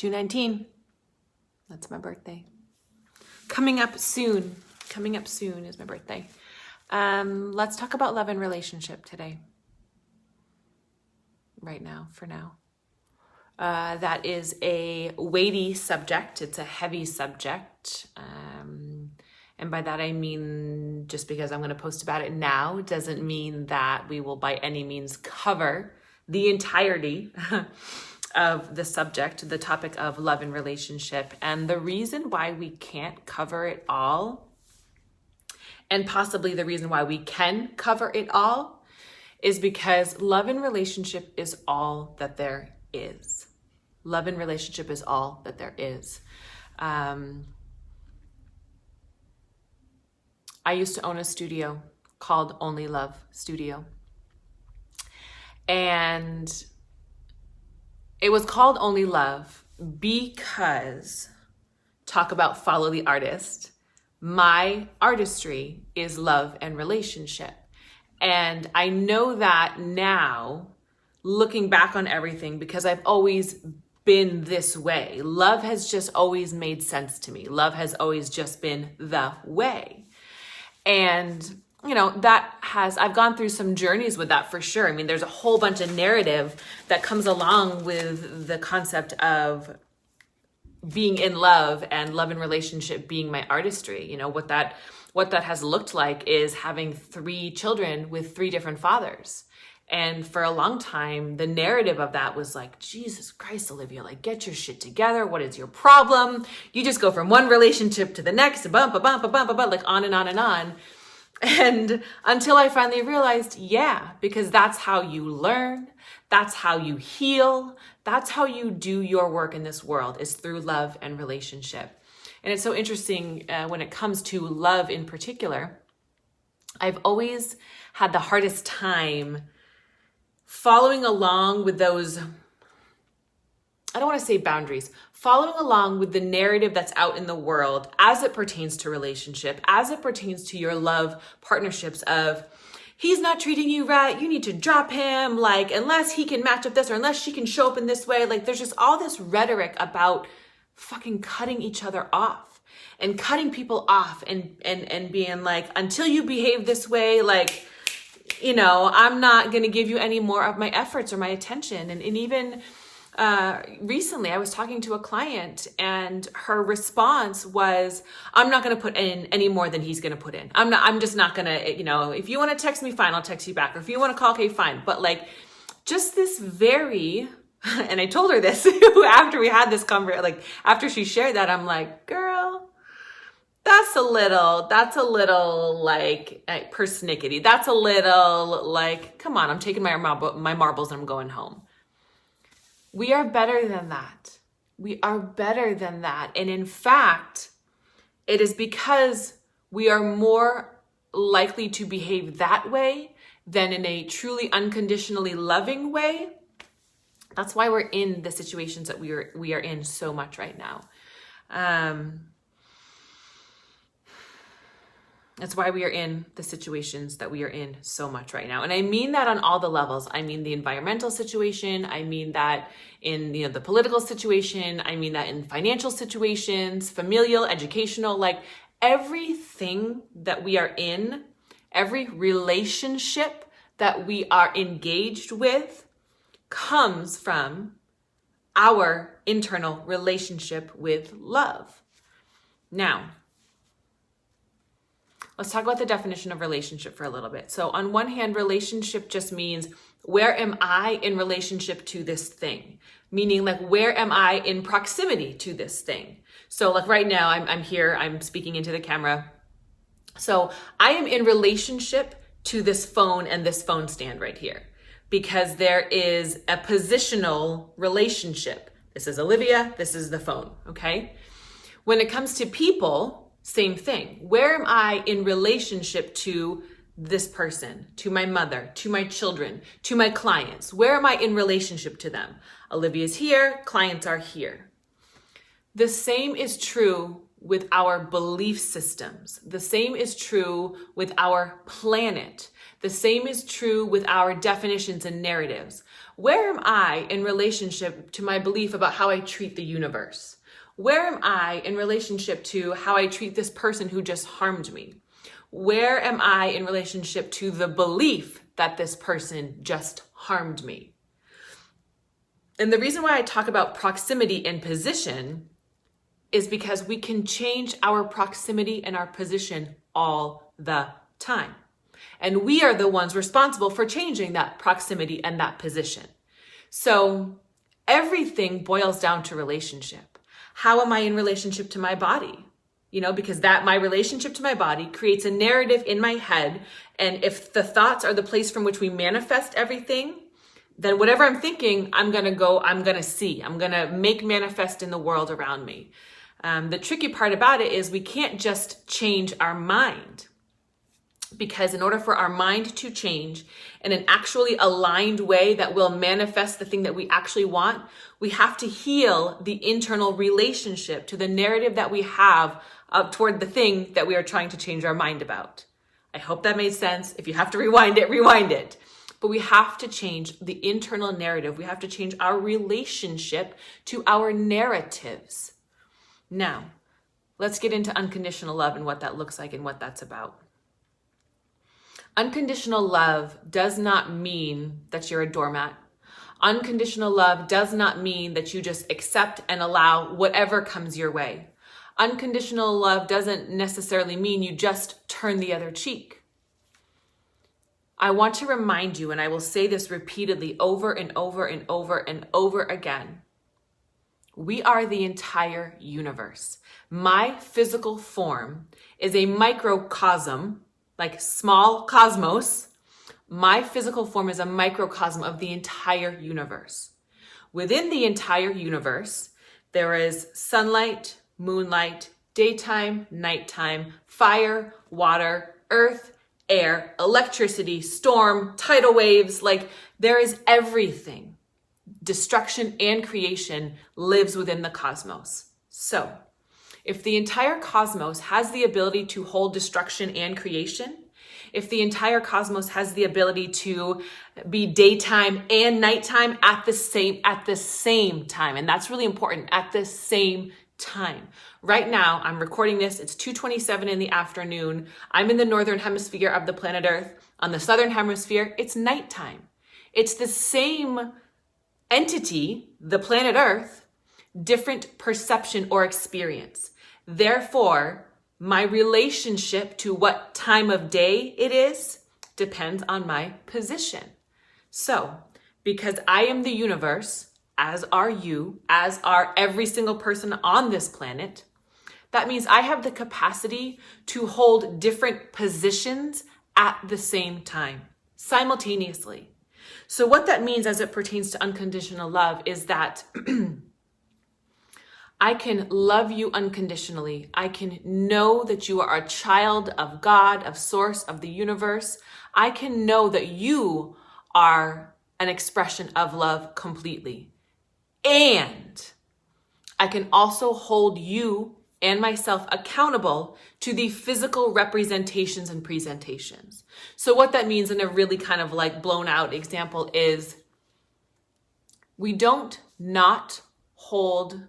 2/19. That's my birthday. Coming up soon is my birthday. Let's talk about love and relationship today. Right now, for now. That is a weighty subject. It's a heavy subject. And by that I mean, just because I'm going to post about it now doesn't mean that we will by any means cover the entirety of the subject, the topic of love and relationship. And the reason why we can't cover it all, and possibly the reason why we can cover it all, is because love and relationship is all that there is. Love and relationship is all that there is. I used to own a studio called Only Love Studio. And it was called Only Love because, talk about follow the artist, my artistry is love and relationship. And I know that now, looking back on everything, because I've always been this way. Love has just always made sense to me. Love has always just been the way. And, you know, I've gone through some journeys with that for sure. I mean, there's a whole bunch of narrative that comes along with the concept of being in love and love and relationship being my artistry. You know, what that has looked like is having 3 children with 3 different fathers. And for a long time, the narrative of that was like, Jesus Christ, Olivia, like, get your shit together. What is your problem? You just go from one relationship to the next, like on and on and on. And until I finally realized, yeah, because that's how you learn. That's how you heal. That's how you do your work in this world, is through love and relationship. And it's so interesting when it comes to love in particular. I've always had the hardest time following along with those, I don't want to say boundaries, following along with the narrative that's out in the world as it pertains to relationship, as it pertains to your love partnerships of, he's not treating you right, you need to drop him, like, unless he can match up this, or unless she can show up in this way. Like, there's just all this rhetoric about fucking cutting each other off and cutting people off and being like, until you behave this way, like, you know, I'm not going to give you any more of my efforts or my attention. And even recently I was talking to a client and her response was, I'm not going to put in any more than he's going to put in. I'm just not going to, you know, if you want to text me, fine, I'll text you back. Or if you want to call, okay, fine. But like, just this very, and I told her this after we had this conversation, like after she shared that, I'm like, girl, that's a little like persnickety. That's a little like, come on, I'm taking my marbles and I'm going home. We are better than that. We are better than that. And in fact, it is because we are more likely to behave that way than in a truly unconditionally loving way. That's why we're in the situations that we are in so much right now. That's why we are in the situations that we are in so much right now. And I mean that on all the levels. I mean the environmental situation. I mean that in, you know, the political situation. I mean that in financial situations, familial, educational, like everything that we are in, every relationship that we are engaged with comes from our internal relationship with love. Now, let's talk about the definition of relationship for a little bit. So on one hand, relationship just means, where am I in relationship to this thing? Meaning, like, where am I in proximity to this thing? So like right now, I'm here, I'm speaking into the camera. So I am in relationship to this phone and this phone stand right here, because there is a positional relationship. This is Olivia, this is the phone, okay? When it comes to people, same thing. Where am I in relationship to this person, to my mother, to my children, to my clients? Where am I in relationship to them? Olivia's here, clients are here. The same is true with our belief systems. The same is true with our planet. The same is true with our definitions and narratives. Where am I in relationship to my belief about how I treat the universe? Where am I in relationship to how I treat this person who just harmed me? Where am I in relationship to the belief that this person just harmed me? And the reason why I talk about proximity and position is because we can change our proximity and our position all the time. And we are the ones responsible for changing that proximity and that position. So everything boils down to relationship. How am I in relationship to my body? Because my relationship to my body creates a narrative in my head. And if the thoughts are the place from which we manifest everything, then whatever I'm thinking, I'm going to see, I'm going to make manifest in the world around me. The tricky part about it is we can't just change our mind, because in order for our mind to change in an actually aligned way that will manifest the thing that we actually want, we have to heal the internal relationship to the narrative that we have toward the thing that we are trying to change our mind about. I hope that made sense. If you have to rewind it, rewind it. But we have to change the internal narrative. We have to change our relationship to our narratives. Now, let's get into unconditional love and what that looks like and what that's about. Unconditional love does not mean that you're a doormat. Unconditional love does not mean that you just accept and allow whatever comes your way. Unconditional love doesn't necessarily mean you just turn the other cheek. I want to remind you, and I will say this repeatedly over and over and over and over again. We are the entire universe. My physical form is a microcosm, like small cosmos. My physical form is a microcosm of the entire universe. Within the entire universe, there is sunlight, moonlight, daytime, nighttime, fire, water, earth, air, electricity, storm, tidal waves. There is everything. Destruction and creation lives within the cosmos. So, if the entire cosmos has the ability to hold destruction and creation, if the entire cosmos has the ability to be daytime and nighttime at the same time, and that's really important, at the same time. Right now, I'm recording this, it's 2:27 in the afternoon. I'm in the northern hemisphere of the planet Earth. On the southern hemisphere, it's nighttime. It's the same entity, the planet Earth, different perception or experience. Therefore, my relationship to what time of day it is depends on my position. So, because I am the universe, as are you, as are every single person on this planet, that means I have the capacity to hold different positions at the same time, simultaneously. So what that means as it pertains to unconditional love is that I can love you unconditionally. I can know that you are a child of God, of Source, of the universe. I can know that you are an expression of love completely. And I can also hold you and myself accountable to the physical representations and presentations. So what that means in a really kind of blown out example is we don't not hold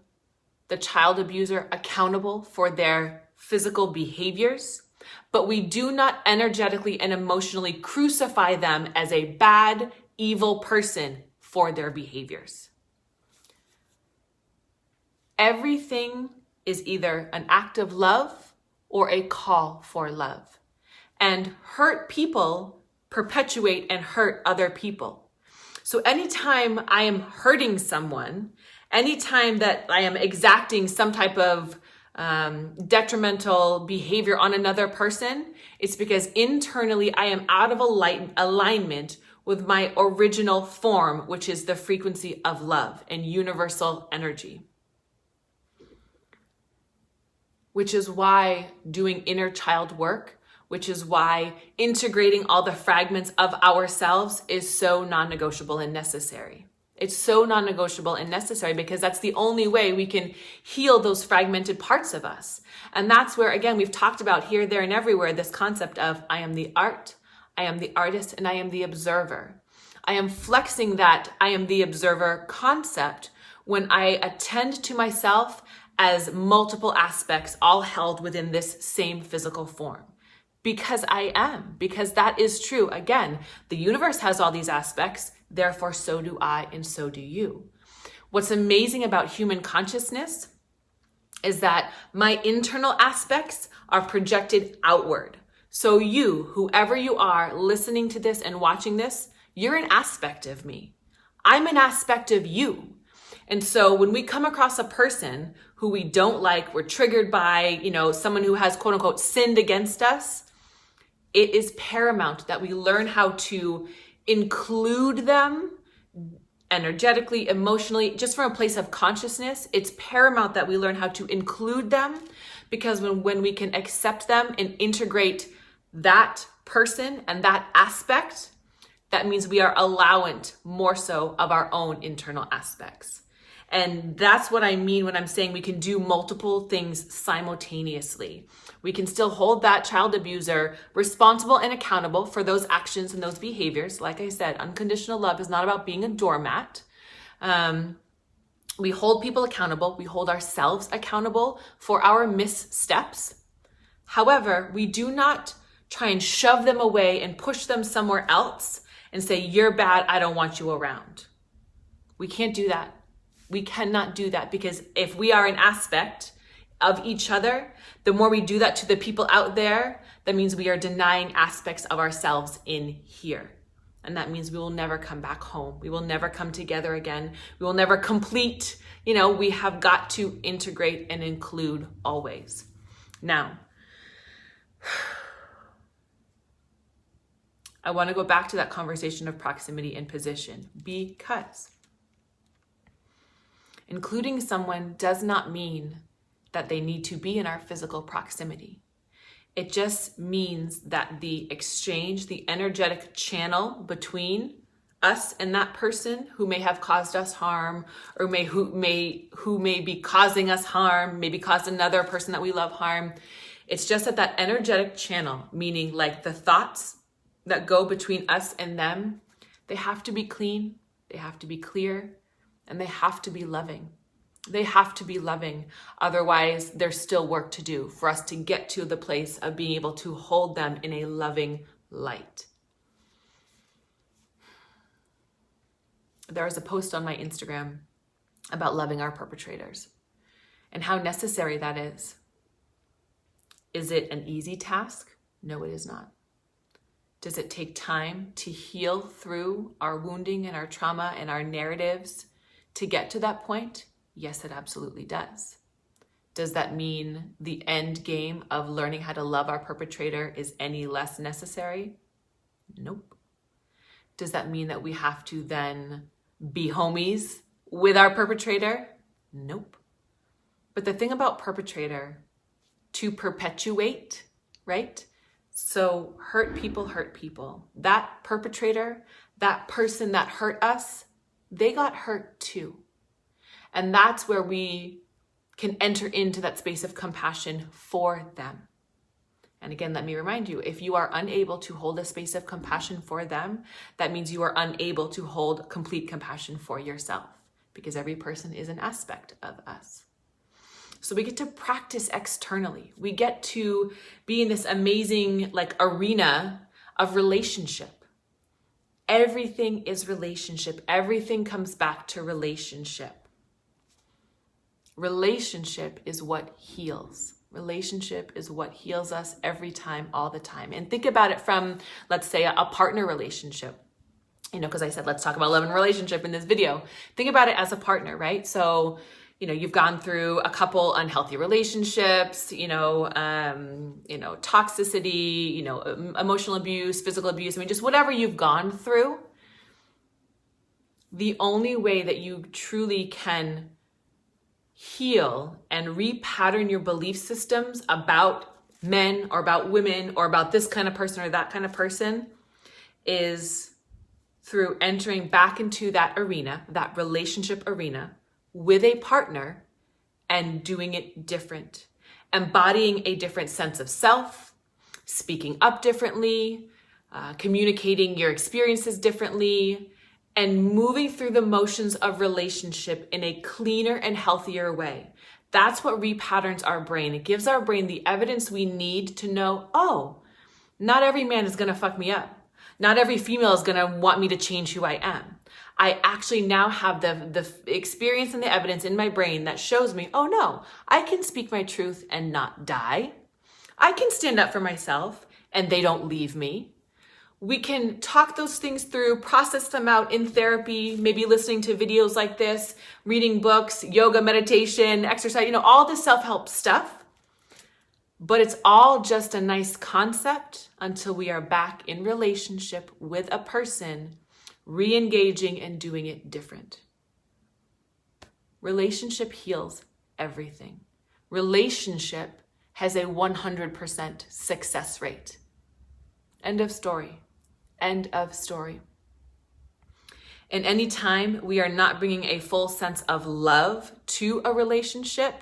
the child abuser accountable for their physical behaviors, but we do not energetically and emotionally crucify them as a bad, evil person for their behaviors. Everything is either an act of love or a call for love. And hurt people perpetuate and hurt other people. So anytime I am hurting someone, anytime that I am exacting some type of detrimental behavior on another person, it's because internally I am out of alignment with my original form, which is the frequency of love and universal energy. Which is why doing inner child work, which is why integrating all the fragments of ourselves is so non-negotiable and necessary. It's so non-negotiable and necessary because that's the only way we can heal those fragmented parts of us. And that's where, again, we've talked about here, there, and everywhere this concept of I am the art, I am the artist and I am the observer. I am flexing that I am the observer concept when I attend to myself as multiple aspects all held within this same physical form. Because I am, because that is true. Again, the universe has all these aspects, therefore so do I and so do you. What's amazing about human consciousness is that my internal aspects are projected outward. So you, whoever you are listening to this and watching this, you're an aspect of me. I'm an aspect of you. And so when we come across a person who we don't like, we're triggered by, someone who has quote unquote sinned against us, it is paramount that we learn how to include them energetically, emotionally, just from a place of consciousness. It's paramount that we learn how to include them, because when we can accept them and integrate that person and that aspect, that means we are allowant more so of our own internal aspects. And that's what I mean when I'm saying we can do multiple things simultaneously. We can still hold that child abuser responsible and accountable for those actions and those behaviors. Like I said, unconditional love is not about being a doormat. We hold people accountable. We hold ourselves accountable for our missteps. However, we do not try and shove them away and push them somewhere else and say, you're bad, I don't want you around. We can't do that. We cannot do that, because if we are an aspect of each other, the more we do that to the people out there, that means we are denying aspects of ourselves in here. And that means we will never come back home. We will never come together again. We will never complete. We have got to integrate and include always. Now, I want to go back to that conversation of proximity and position, because including someone does not mean that they need to be in our physical proximity. It just means that the exchange, the energetic channel between us and that person who may have caused us harm, or who may be causing us harm, maybe caused another person that we love harm. It's just that energetic channel, meaning like the thoughts that go between us and them, they have to be clean, they have to be clear, and they have to be loving. They have to be loving. Otherwise, there's still work to do for us to get to the place of being able to hold them in a loving light. There was a post on my Instagram about loving our perpetrators and how necessary that is. Is it an easy task? No, it is not. Does it take time to heal through our wounding and our trauma and our narratives to get to that point? Yes, it absolutely does. Does that mean the end game of learning how to love our perpetrator is any less necessary? Nope. Does that mean that we have to then be homies with our perpetrator? Nope. But the thing about perpetrator, to perpetuate, right? So hurt people. That perpetrator, that person that hurt us, they got hurt too. And that's where we can enter into that space of compassion for them. And again, let me remind you, if you are unable to hold a space of compassion for them, that means you are unable to hold complete compassion for yourself, because every person is an aspect of us. So we get to practice externally. We get to be in this amazing arena of relationship. Everything is relationship. Everything comes back to relationship. Relationship is what heals. Relationship is what heals us every time, all the time. And think about it from, let's say, a partner relationship. Because I said, let's talk about love and relationship in this video. Think about it as a partner, right? So, you've gone through a couple unhealthy relationships, toxicity, emotional abuse, physical abuse. Just whatever you've gone through. The only way that you truly can heal and repattern your belief systems about men or about women or about this kind of person or that kind of person is through entering back into that arena, that relationship arena with a partner and doing it different, embodying a different sense of self, speaking up differently, communicating your experiences differently, and moving through the motions of relationship in a cleaner and healthier way. That's what repatterns our brain. It gives our brain the evidence we need to know, oh, not every man is gonna fuck me up. Not every female is gonna want me to change who I am. I actually now have the experience and the evidence in my brain that shows me, oh no, I can speak my truth and not die. I can stand up for myself and they don't leave me. We can talk those things through, process them out in therapy, maybe listening to videos like this, reading books, yoga, meditation, exercise, all this self-help stuff. But it's all just a nice concept until we are back in relationship with a person, re-engaging and doing it different. Relationship heals everything. Relationship has a 100% success rate. End of story. End of story. And anytime we are not bringing a full sense of love to a relationship,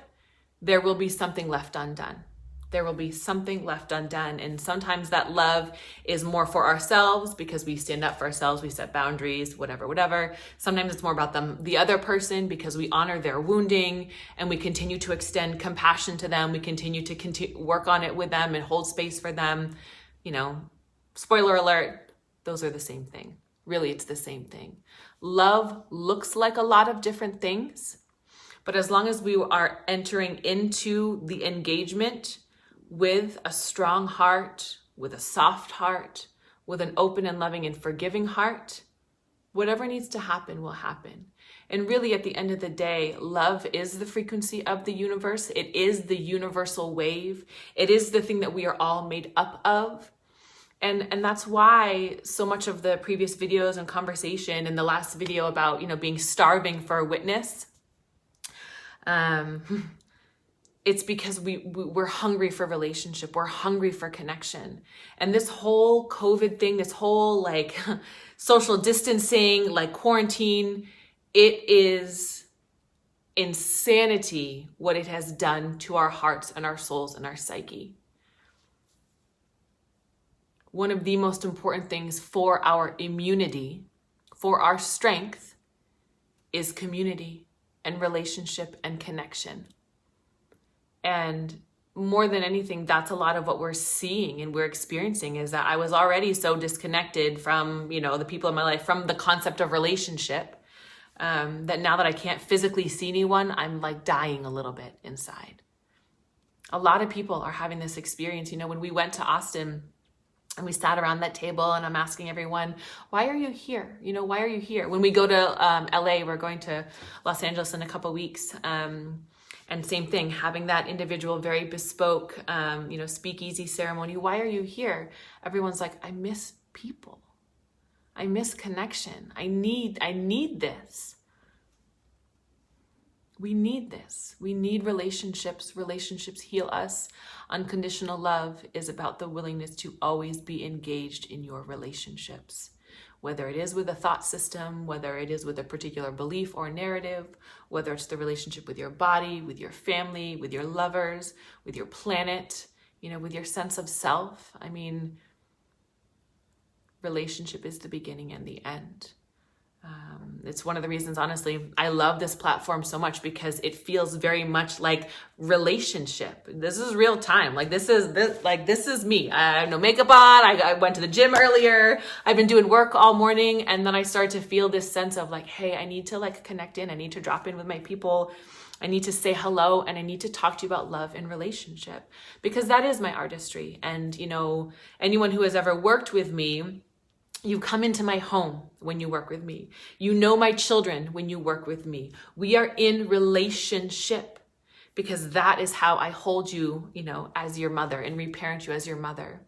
there will be something left undone. There will be something left undone. And sometimes that love is more for ourselves because we stand up for ourselves, we set boundaries, whatever. Sometimes it's more about the other person because we honor their wounding and we continue to extend compassion to them. We continue to work on it with them and hold space for them. Spoiler alert, those are the same thing. Really, it's the same thing. Love looks like a lot of different things, but as long as we are entering into the engagement with a strong heart, with a soft heart, with an open and loving and forgiving heart, whatever needs to happen will happen. And really, at the end of the day, love is the frequency of the universe. It is the universal wave. It is the thing that we are all made up of. And that's why so much of the previous videos and conversation and the last video about, being starving for a witness, it's because we're hungry for relationship. We're hungry for connection. And this whole COVID thing, this whole social distancing, quarantine, it is insanity what it has done to our hearts and our souls and our psyche. One of the most important things for our immunity, for our strength, is community and relationship and connection. And more than anything, that's a lot of what we're seeing and we're experiencing, is that I was already so disconnected from, the people in my life, from the concept of relationship, that now that I can't physically see anyone, I'm dying a little bit inside. A lot of people are having this experience. When we went to Austin, and we sat around that table and I'm asking everyone, why are you here? Why are you here? When we go to LA, we're going to Los Angeles in a couple weeks. And same thing, having that individual, very bespoke, speakeasy ceremony. Why are you here? Everyone's like, I miss people. I miss connection. I need this. We need this. We need relationships. Relationships heal us. Unconditional love is about the willingness to always be engaged in your relationships. Whether it is with a thought system, whether it is with a particular belief or narrative, whether it's the relationship with your body, with your family, with your lovers, with your planet, with your sense of self. Relationship is the beginning and the end. It's one of the reasons, honestly, I love this platform so much, because it feels very much like relationship. This is real time. This is me. I have no makeup on. I went to the gym earlier. I've been doing work all morning. And then I start to feel this sense of hey, I need to connect in. I need to drop in with my people. I need to say hello, and I need to talk to you about love and relationship, because that is my artistry. And, anyone who has ever worked with me, you come into my home when you work with me. You know my children when you work with me. We are in relationship, because that is how I hold you, as your mother, and reparent you as your mother.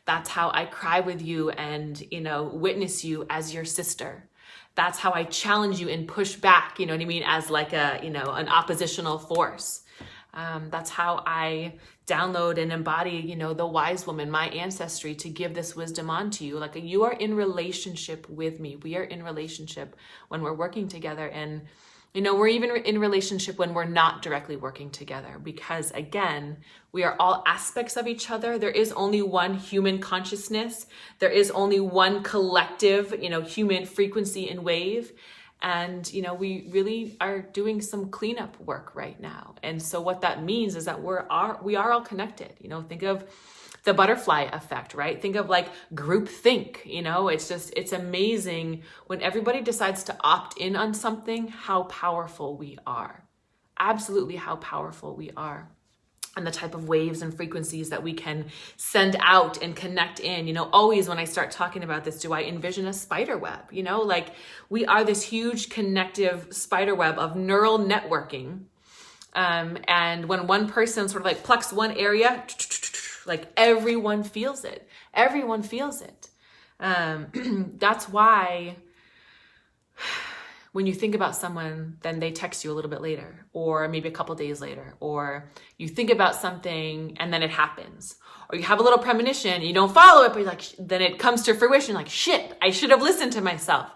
That's how I cry with you and, witness you as your sister. That's how I challenge you and push back, as an oppositional force. That's how I download and embody, the wise woman, my ancestry, to give this wisdom onto you. You are in relationship with me. We are in relationship when we're working together. And We're even in a relationship when we're not directly working together, because again, we are all aspects of each other. There is only one human consciousness. There is only one collective, human frequency and wave. And, we really are doing some cleanup work right now. And so what that means is that we are all connected. Think of the butterfly effect, right? Think of like group think, it's amazing when everybody decides to opt in on something, how powerful we are. Absolutely how powerful we are. And the type of waves and frequencies that we can send out and connect in. Always when I start talking about this, do I envision a spider web? Like we are this huge connective spider web of neural networking. And when one person sort of like plucks one area, like everyone feels it. Everyone feels it. That's why when you think about someone, then they text you a little bit later, or maybe a couple days later, or you think about something and then it happens, or you have a little premonition and you don't follow it, but you're like, then it comes to fruition, like, shit, I should have listened to myself.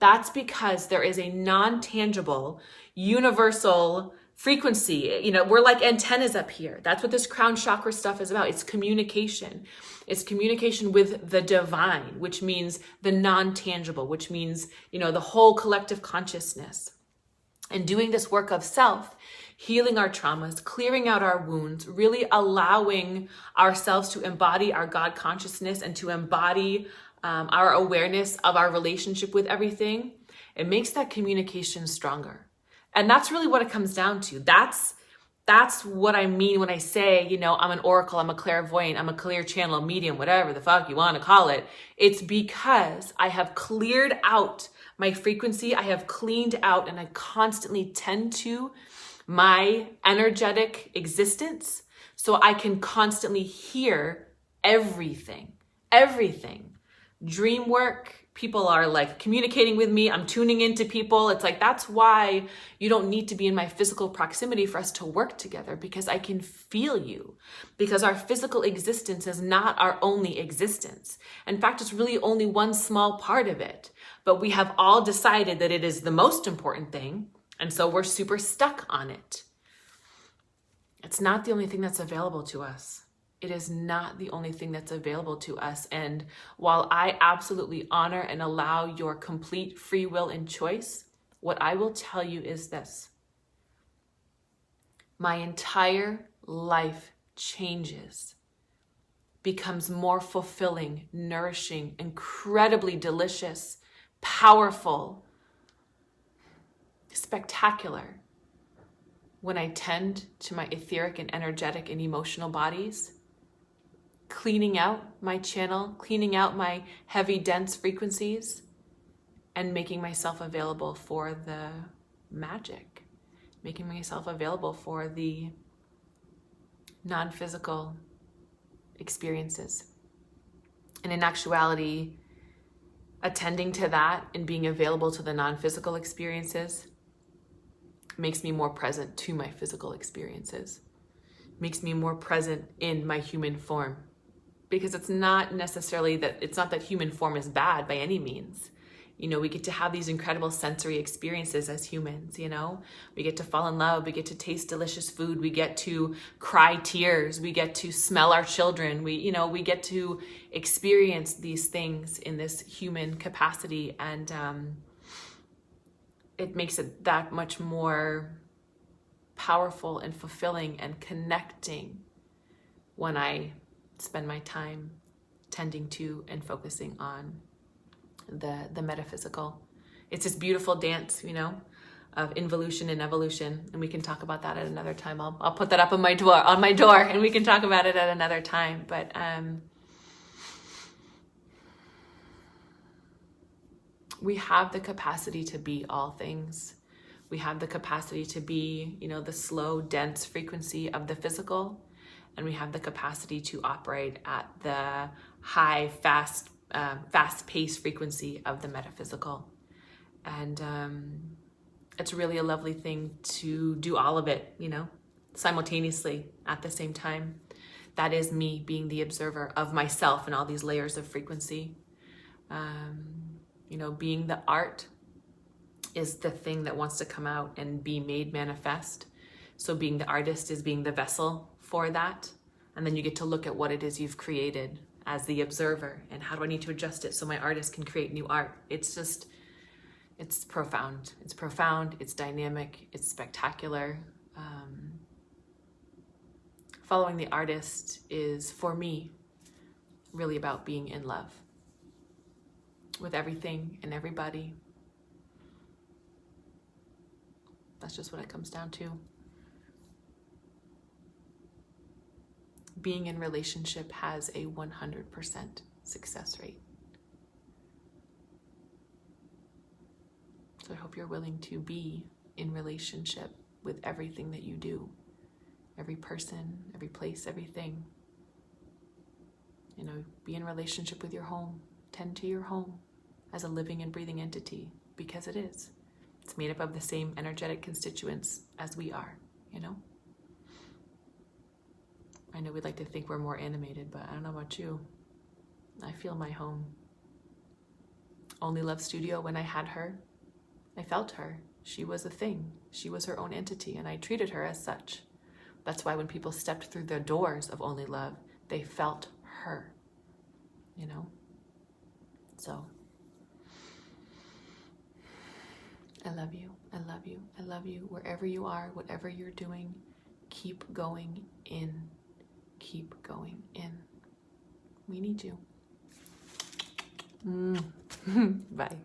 That's because there is a non-tangible, universal frequency. We're like antennas up here. That's what this crown chakra stuff is about. It's communication. It's communication with the divine, which means the non-tangible, which means, the whole collective consciousness. And doing this work of self, healing our traumas, clearing out our wounds, really allowing ourselves to embody our God consciousness and to embody our awareness of our relationship with everything, it makes that communication stronger. And that's really what it comes down to. That's what I mean when I say, I'm an oracle, I'm a clairvoyant, I'm a clear channel, medium, whatever the fuck you want to call it. It's because I have cleared out my frequency. I have cleaned out, and I constantly tend to my energetic existence so I can constantly hear everything. Dream work. People are like communicating with me. I'm tuning into people. It's like, that's why you don't need to be in my physical proximity for us to work together, because I can feel you, because our physical existence is not our only existence. In fact, it's really only one small part of it, but we have all decided that it is the most important thing. And so we're super stuck on it. It's not the only thing that's available to us. It is not the only thing that's available to us. And while I absolutely honor and allow your complete free will and choice, what I will tell you is this. My entire life changes, becomes more fulfilling, nourishing, incredibly delicious, powerful, spectacular when I tend to my etheric and energetic and emotional bodies, cleaning out my channel, cleaning out my heavy, dense frequencies, and making myself available for the magic, making myself available for the non-physical experiences. And in actuality, attending to that and being available to the non-physical experiences makes me more present to my physical experiences, makes me more present in my human form. Because it's not that human form is bad by any means. We get to have these incredible sensory experiences as humans, we get to fall in love, we get to taste delicious food, we get to cry tears, we get to smell our children, we get to experience these things in this human capacity. And it makes it that much more powerful and fulfilling and connecting when I spend my time tending to and focusing on the metaphysical. It's this beautiful dance, of involution and evolution, and we can talk about that at another time. I'll put that up on my door, and we can talk about it at another time. But we have the capacity to be all things. We have the capacity to be, the slow, dense frequency of the physical. And we have the capacity to operate at the high, fast-paced frequency of the metaphysical. And it's really a lovely thing to do all of it, simultaneously at the same time. That is me being the observer of myself and all these layers of frequency. Being the art is the thing that wants to come out and be made manifest. So being the artist is being the vessel for that. And then you get to look at what it is you've created as the observer, and how do I need to adjust it so my artist can create new art. It's just, it's profound. It's profound, it's dynamic, it's spectacular. Following the artist is, for me, really about being in love with everything and everybody. That's just what it comes down to. Being in relationship has a 100% success rate. So I hope you're willing to be in relationship with everything that you do. Every person, every place, everything. You know, be in relationship with your home. Tend to your home as a living and breathing entity, because it is. It's made up of the same energetic constituents as we are, you know? I know we'd like to think we're more animated, but I don't know about you. I feel my home. Only Love Studio, when I had her, I felt her. She was a thing. She was her own entity, and I treated her as such. That's why when people stepped through the doors of Only Love, they felt her, you know? So, I love you, I love you, I love you. Wherever you are, whatever you're doing, keep going in. Keep going in. We need you. Bye.